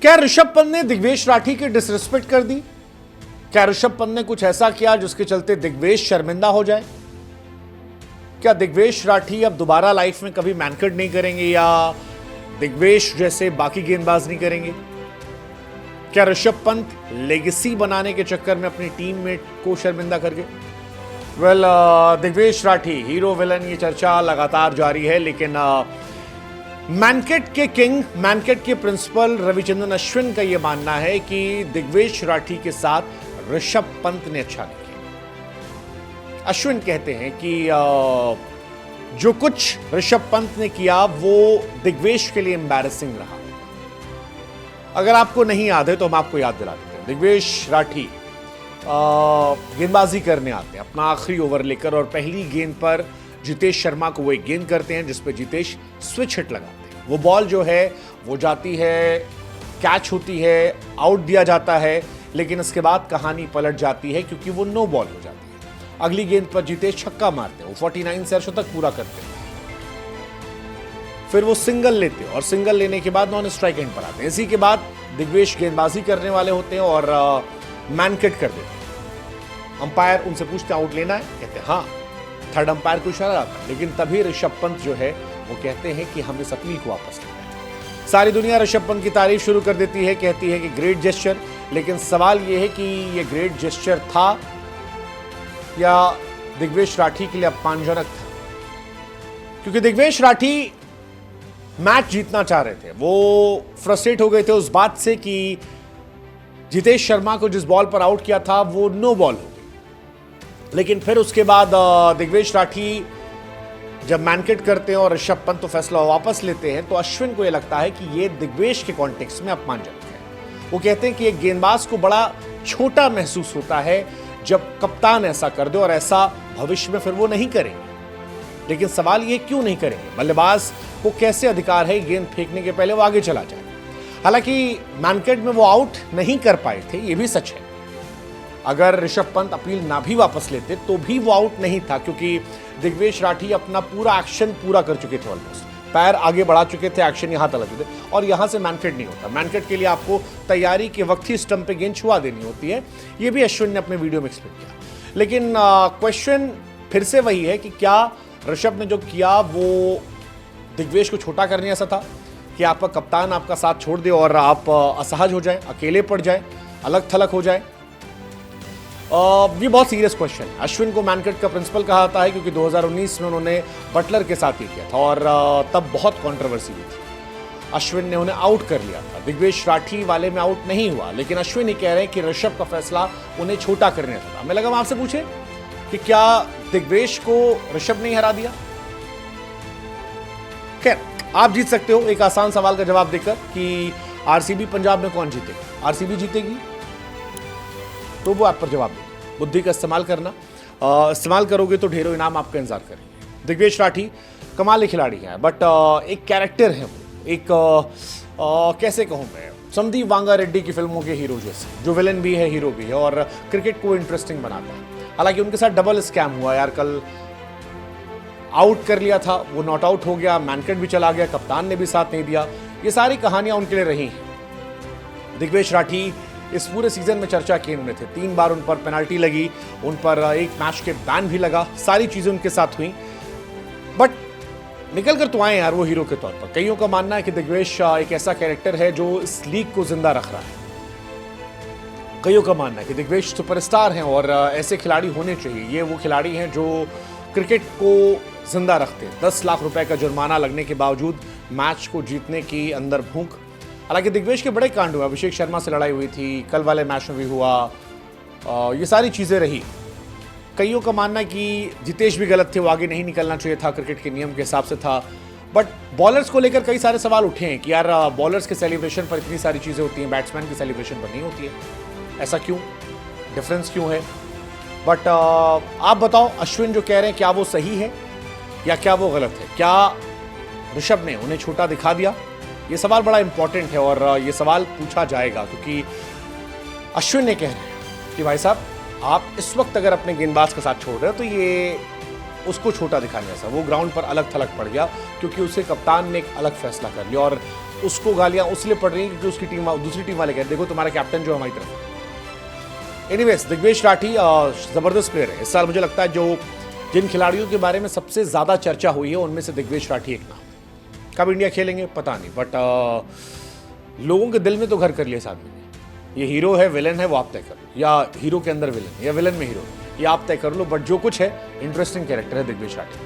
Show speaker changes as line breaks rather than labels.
क्या ऋषभ पंत ने दिग्वेश राठी की डिसरिस्पेक्ट कर दी? क्या ऋषभ पंत ने कुछ ऐसा किया जिसके चलते दिग्वेश शर्मिंदा हो जाए? क्या दिग्वेश राठी अब दोबारा लाइफ में कभी मैनकट नहीं करेंगे या दिग्वेश जैसे बाकी गेंदबाज नहीं करेंगे? क्या ऋषभ पंत लेगेसी बनाने के चक्कर में अपनी टीम मेट को शर्मिंदा कर गए? दिग्वेश राठी हीरो विलन, ये चर्चा लगातार जारी है, लेकिन मैनकट के किंग, मैनकट के प्रिंसिपल रविचंद्रन अश्विन का यह मानना है कि दिग्वेश राठी के साथ ऋषभ पंत ने अच्छा नहीं किया। अश्विन कहते हैं कि जो कुछ ऋषभ पंत ने किया वो दिग्वेश के लिए एम्बैरेसिंग रहा। अगर आपको नहीं याद है तो हम आपको याद दिला देते हैं। दिग्वेश राठी गेंदबाजी करने आते हैं अपना आखिरी ओवर लेकर, और पहली गेंद पर जितेश शर्मा को वो एक गेंद करते हैं जिसपे जितेश स्विच हिट लगाते हैं। वो बॉल जो है वो जाती है, कैच होती है, आउट दिया जाता है, लेकिन इसके बाद कहानी पलट जाती है क्योंकि वो नो बॉल हो जाती है। अगली गेंद पर जितेश छक्का मारते हैं, वो 49 से अर्धशतक पूरा करते हैं। फिर वो सिंगल लेते हैं और सिंगल लेने के बाद नॉन स्ट्राइक एंड पर आते हैं। इसी के बाद दिग्वेश गेंदबाजी करने वाले होते हैं और मैनकट कर देते हैं। अंपायर उनसे पूछते हैं आउट लेना है, कहते हैं हाँ। थर्ड अंपायर को इशारा आता है, लेकिन तभी ऋषभ पंत जो है वो कहते हैं कि हम इस अपील को वापस लेना है। सारी दुनिया ऋषभ पंत की तारीफ शुरू कर देती है, कहती है कि ग्रेट जेस्चर, लेकिन सवाल यह है कि ये ग्रेट जेस्चर था या दिग्वेश राठी के लिए अपमानजनक था? क्योंकि दिग्वेश राठी मैच जीतना चाह रहे थे, वो फ्रस्ट्रेट हो गए थे उस बात से कि जितेश शर्मा को जिस बॉल पर आउट किया था वो नो बॉल हो गई। लेकिन फिर उसके बाद दिग्वेश राठी जब मैनकट करते हैं और ऋषभ पंत तो फैसला वापस लेते हैं, तो अश्विन को यह लगता है कि ये दिग्वेश के कॉन्टेक्स्ट में अपमानजनक है। वो कहते हैं कि एक गेंदबाज को बड़ा छोटा महसूस होता है जब कप्तान ऐसा कर दे, और ऐसा भविष्य में फिर वो नहीं करेंगे। लेकिन सवाल ये क्यों नहीं करेंगे? बल्लेबाज को कैसे अधिकार है गेंद फेंकने के पहले वो आगे चला जाए? हालांकि मैनकट में वो आउट नहीं कर पाए थे, ये भी सच है। अगर ऋषभ पंत अपील ना भी वापस लेते तो भी वो आउट नहीं था, क्योंकि दिग्वेश राठी अपना पूरा एक्शन पूरा कर चुके थे, ऑलमोस्ट पैर आगे बढ़ा चुके थे, एक्शन यहां तक लगे थे, और यहां से मैनकट नहीं होता। मैनकट के लिए आपको तैयारी के वक्त ही स्टंप पे गेंद छुआ देनी होती है। ये भी अश्विन ने अपने वीडियो में एक्सप्लेन किया। लेकिन क्वेश्चन फिर से वही है कि क्या ऋषभ ने जो किया वो दिग्वेश को छोटा करने ऐसा था कि आपका कप्तान आपका साथ छोड़ दे और आप असहज हो जाए, अकेले पड़ जाए, अलग थलग हो जाए? ये बहुत सीरियस क्वेश्चन है। अश्विन को मैनकट का प्रिंसिपल कहा जाता है क्योंकि 2019 में उन्होंने बटलर के साथ ही किया था और तब बहुत कंट्रोवर्सी हुई थी। अश्विन ने उन्हें आउट कर लिया था। दिग्वेश राठी वाले में आउट नहीं हुआ, लेकिन अश्विन ही कह रहे हैं कि ऋषभ का फैसला उन्हें छोटा करने था। हमें लगा हम आपसे पूछे कि क्या दिग्वेश को ऋषभ ने हरा दिया? खैर, आप जीत सकते हो एक आसान सवाल का जवाब देकर कि आरसीबी पंजाब में कौन जीतेगा? आरसीबी जीतेगी, तो वो आप पर जवाब देगी। बुद्धि का इस्तेमाल करना, इस्तेमाल करोगे तो ढेरों इनाम आपका इंतजार करेंगे। दिग्वेश राठी कमाल खिलाड़ी हैं, बट एक कैरेक्टर है वो, एक कैसे कहूँ मैं, संदीप वांगा रेड्डी की फिल्मों के हीरो जैसे, जो विलन भी है हीरो भी है और क्रिकेट को इंटरेस्टिंग बनाता है। हालांकि उनके साथ डबल स्कैम हुआ यार, कल आउट कर लिया था, वो नॉट आउट हो गया, मैनकट भी चला गया, कप्तान ने भी साथ नहीं दिया। ये सारी कहानियां उनके लिए रही हैं। दिग्वेश राठी इस पूरे सीजन में चर्चा केंद्र में थे। 3 बार उन पर पेनल्टी लगी, उन पर एक मैच के बैन भी लगा, सारी चीजें उनके साथ हुई, बट निकल कर तो आए यार वो हीरो के तौर पर। कईयों का मानना है कि दिग्वेश एक ऐसा कैरेक्टर है जो इस लीग को जिंदा रख रहा है। कईयों का मानना है कि दिग्वेश सुपरस्टार हैं और ऐसे खिलाड़ी होने चाहिए। ये वो खिलाड़ी हैं जो क्रिकेट को जिंदा रखते हैं। 10 लाख रुपए का जुर्माना लगने के बावजूद मैच को जीतने की अंदर भूख। हालांकि दिग्वेश के बड़े कांड हुए, अभिषेक शर्मा से लड़ाई हुई थी, कल वाले मैच में भी हुआ, ये सारी चीज़ें रही। कईयों का मानना है कि जितेश भी गलत थे, वो आगे नहीं निकलना चाहिए था, क्रिकेट के नियम के हिसाब से था। बट बॉलर्स को लेकर कई सारे सवाल उठे हैं कि यार बॉलर्स के सेलिब्रेशन पर इतनी सारी चीज़ें होती हैं, बैट्समैन की सेलिब्रेशन पर नहीं होती है, ऐसा क्यों? डिफरेंस क्यों है? बट आप बताओ, अश्विन जो कह रहे हैं क्या वो सही है या क्या वो गलत है? क्या ऋषभ ने उन्हें छोटा दिखा दिया? ये सवाल बड़ा इंपॉर्टेंट है और ये सवाल पूछा जाएगा, क्योंकि अश्विन ने कह रहे हैं कि भाई साहब, आप इस वक्त अगर अपने गेंदबाज के साथ छोड़ रहे हो तो ये उसको छोटा दिखाने जैसा। वो ग्राउंड पर अलग थलग पड़ गया क्योंकि उसे कप्तान ने एक अलग फैसला कर लिया और उसको गालियां उसलिए पड़ रही हैं क्योंकि उसकी टीम दूसरी टीम वाले कह रहे देखो तुम्हारा कैप्टन जो हमारी तरफ। एनीवेज दिग्वेश राठी जबरदस्त प्लेयर है। इस साल मुझे लगता है जो जिन खिलाड़ियों के बारे में सबसे ज्यादा चर्चा हुई है उनमें से दिग्वेश राठी एक नाम है। कब इंडिया खेलेंगे पता नहीं, बट लोगों के दिल में तो घर कर लिया इस आदमी ने। ये हीरो है विलन है वो आप तय कर लो, या हीरो के अंदर विलन या विलन में हीरो, ये आप तय कर लो, बट जो कुछ है इंटरेस्टिंग कैरेक्टर है दिग्वेश राठी।